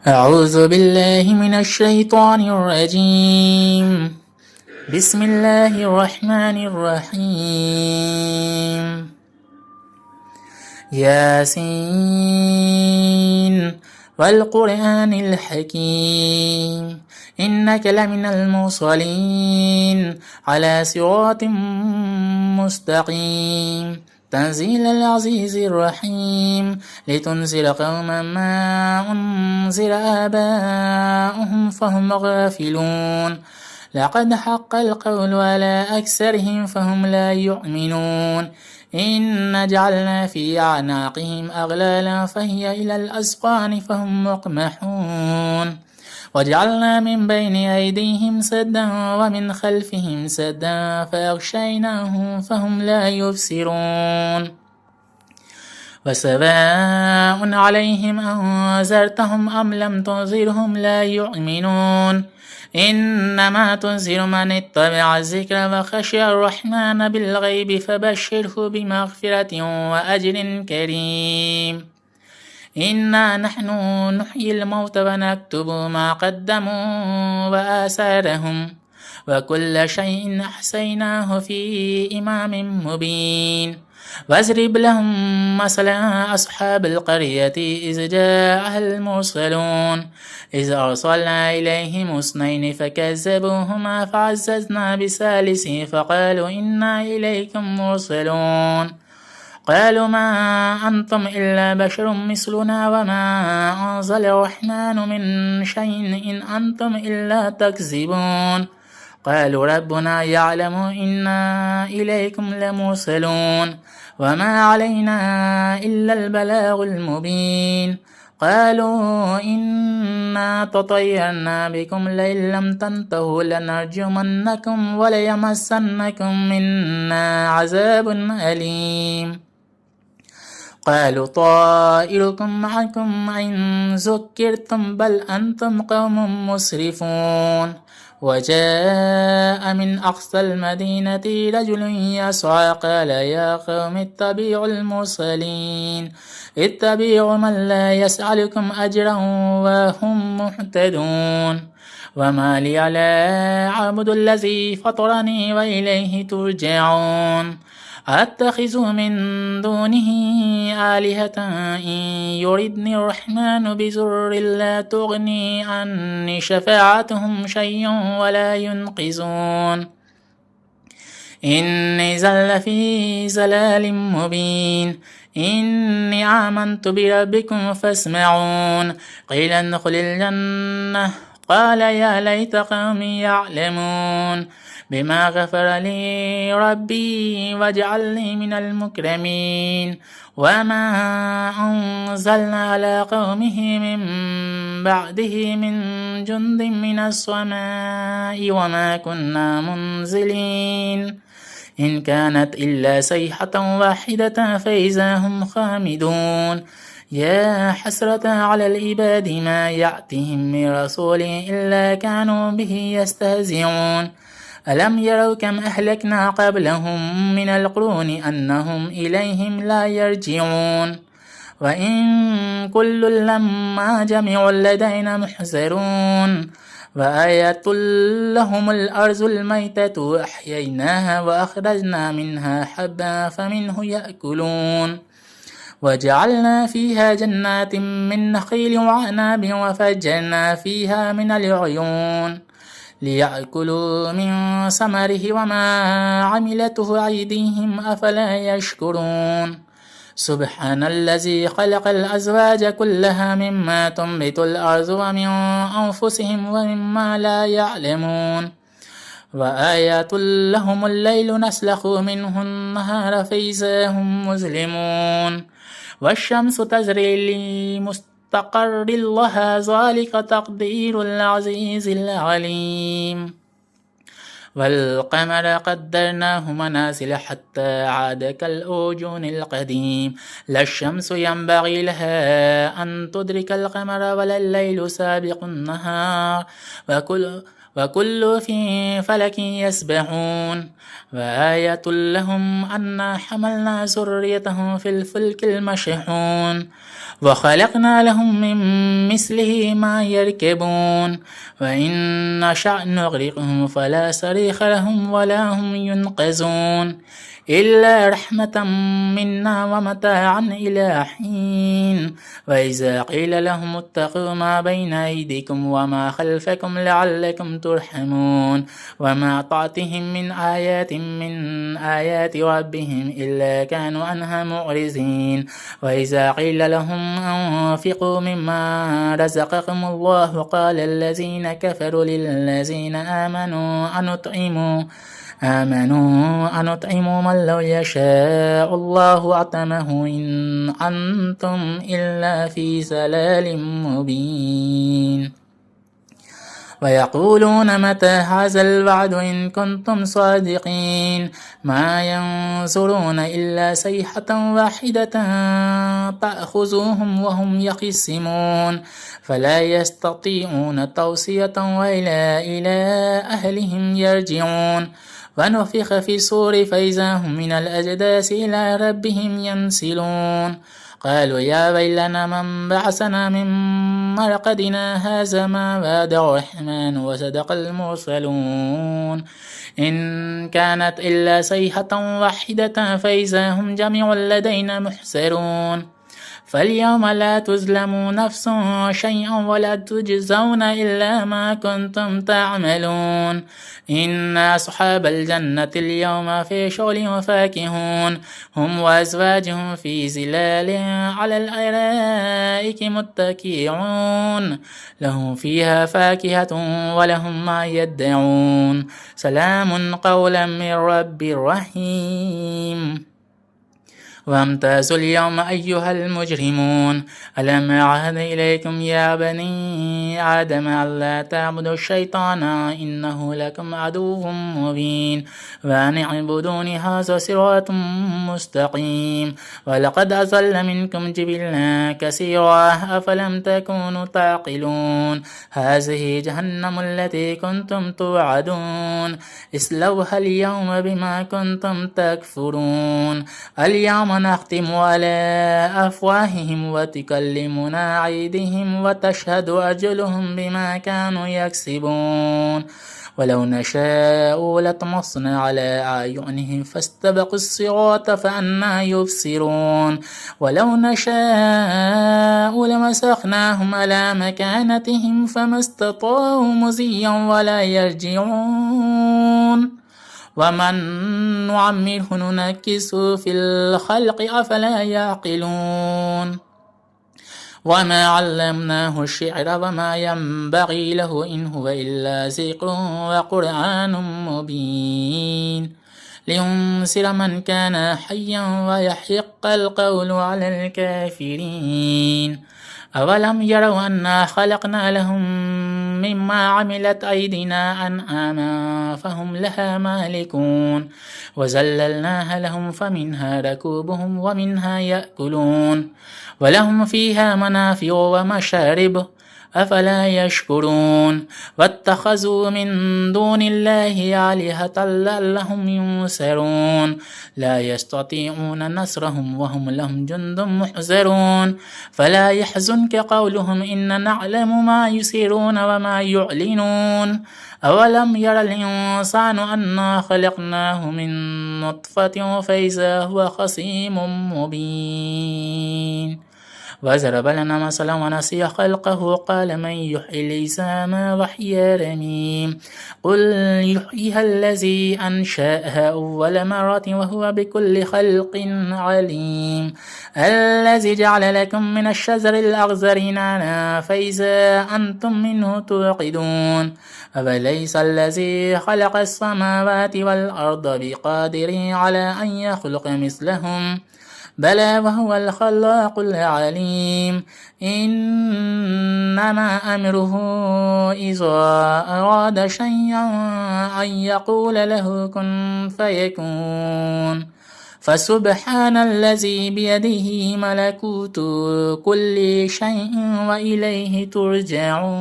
أعوذ بالله من الشيطان الرجيم. بسم الله الرحمن الرحيم. ياسين والقرآن الحكيم إنك لمن المرسلين على صراط مستقيم تنزيل العزيز الرحيم لتنذر قوما ما أنذر آباؤهم فهم غافلون لقد حق القول على أكثرهم فهم لا يؤمنون إن جعلنا في أعناقهم أغلالا فهي إلى الأذقان فهم مقمحون وجعلنا من بين أيديهم سدا ومن خلفهم سدا فأغشيناهم فهم لا يبصرون وسواء عليهم أنذرتهم أم لم تنذرهم لا يؤمنون إنما تنذر من اتبع الذكر وخشي الرحمن بالغيب فبشره بمغفرة وأجر كريم إنا نحن نحيي الموتى ونكتب ما قدموا وآثارهم وكل شيء أحصيناه في إمام مبين واضرب لهم مثلا أصحاب القرية إذ جاءها المرسلون إذ أرسلنا إليهم اثنين فكذبوهما فعززنا بثالث فقالوا إنا إليكم مرسلون قالوا ما أنتم إلا بشر مثلنا وما أنزل الرحمن من شيء إن أنتم إلا تكذبون قالوا ربنا يعلم إنا إليكم لمرسلون وما علينا إلا البلاغ المبين قالوا إنا تطيرنا بكم لئن لم تنتهوا لنرجمنكم وليمسنكم منا عذاب أليم قالوا طائركم معكم إن ذكرتم بل أنتم قوم مسرفون وجاء من أقصى المدينة رجل يسعى قال يا قوم اتبعوا المرسلين اتبعوا من لا يسألكم أجرا وهم مهتدون وما لي لا أعبد الذي فطرني وإليه ترجعون أتخذ من دونه آلهة إن يردني الرحمن بضر لا تغني عني شفاعتهم شيئا ولا ينقذون إني زل في زلال مبين إني آمنت بربكم فاسمعون قيل ادخل الجنة قال يا ليت قومي يعلمون بما غفر لي ربي واجعلني من المكرمين وما أنزلنا على قومه من بعده من جند من السماء وما كنا منزلين إن كانت إلا صيحة واحدة فإذا هم خامدون يا حسرة على العباد ما يأتهم من رسول إلا كانوا به يستهزئون ألم يروا كم أهلكنا قبلهم من القرون أنهم إليهم لا يرجعون وإن كل لما جميع لدينا محذرون وآية لهم الأرض الميتة أحييناها وأخرجنا منها حبا فمنه يأكلون وجعلنا فيها جنات من نخيل وعناب وفجرنا فيها من العيون ليأكلوا من ثمره وما عملته أيديهم أفلا يشكرون سبحان الذي خلق الأزواج كلها مما تنبت الأرض ومن أنفسهم ومما لا يعلمون وآيات لهم الليل نسلخ منه النهار فإذا هم مظلمون والشمس تجري لمستقر لها ذلك تقدير العزيز العليم والقمر قدرناه منازل حتى عاد كالأرجون القديم لا الشمس ينبغي لها أن تدرك القمر ولا الليل سابق النهار وكل في فلك يسبحون وآية لهم أنا حملنا ذريتهم في الفلك المشحون وخلقنا لهم من مثله ما يركبون وإن نشأ نغرقهم فلا صريخ لهم ولا هم ينقذون إلا رحمة منا ومتاعا إلى حين وإذا قيل لهم اتقوا ما بين أيديكم وما خلفكم لعلكم ترحمون وما تعطيهم من آيات من آيات ربهم إلا كانوا عنها معرضين وإذا قيل لهم أنفقوا مما رزقكم الله قال الذين كفروا للذين آمنوا أنطعم من لو يشاء الله أطعمه إن أنتم إلا في ضلال مبين ويقولون متى هذا الوعد إن كنتم صادقين ما ينظرون إلا صيحة واحدة تأخذهم وهم يخصمون فلا يستطيعون توصية إلى أهلهم يرجعون ونفخ في الصور فإذا هم من الأجداث إلى ربهم ينسلون قالوا يا ويلنا من بعثنا من مرقدنا هذا ما وعد الرحمن وصدق المرسلون إن كانت إلا صيحة واحدة فإذا هم جميع لدينا محضرون فاليوم لا تظلم نفس شيئا ولا تجزون إلا ما كنتم تعملون إن أصحاب الجنة اليوم في شغل فاكهون هم وأزواجهم في ظلال على الأرائك متكئون لهم فيها فاكهة ولهم ما يدعون سلام قولا من رب رحيم وامتازوا اليوم أيها المجرمون ألم أعهد إليكم يا بني آدم ألا تعبدوا الشيطان إنه لكم عدو مبين وأن اعبدوني هذا صراط مستقيم ولقد أضل منكم جبلا كثيرا أفلم تكونوا تعقلون هذه جهنم التي كنتم توعدون اصلوها اليوم بما كنتم تكفرون اليوم نختم على أفواههم وتكلمنا أيديهم وتشهد أرجلهم بما كانوا يكسبون ولو نشاء لطمسنا على أعينهم فاستبقوا الصراط فأنى يبصرون ولو نشاء لمسخناهم على مكانتهم فما استطاعوا مزيا ولا يرجعون ومن نعمره ننكسه في الخلق أفلا يعقلون وما علمناه الشعر وما ينبغي له إن هو إلا ذكر وقرآن مبين لينذر من كان حيا ويحق القول على الكافرين أولم يروا أنا خلقنا لهم مما عملت أيدينا أنعاما فهم لها مالكون وذللناها لهم فمنها ركوبهم ومنها يأكلون ولهم فيها منافع ومشارب أفلا يشكرون واتخذوا من دون الله آلهة لعلهم ينصرون لا يستطيعون نصرهم وهم لهم جند محضرون فلا يحزنك قولهم إن نعلم ما يسرون وما يعلنون أولم ير الإنسان أنا خلقناه من نطفة فإذا هو خصيم مبين وضرب لنا مثلا ونسي خلقه قال من يحيي العظام وهي رميم قل يحييها الذي أنشأها أول مرة وهو بكل خلق عليم الذي جعل لكم من الشجر الأخضر نارا فإذا أنتم منه توقدون أوليس الذي خلق السماوات والأرض بقادر على أن يخلق مثلهم بلى وهو الخلاق العليم إنما أمره إذا أراد شيئا أن يقول له كن فيكون فسبحان الذي بيده ملكوت كل شيء وإليه ترجعون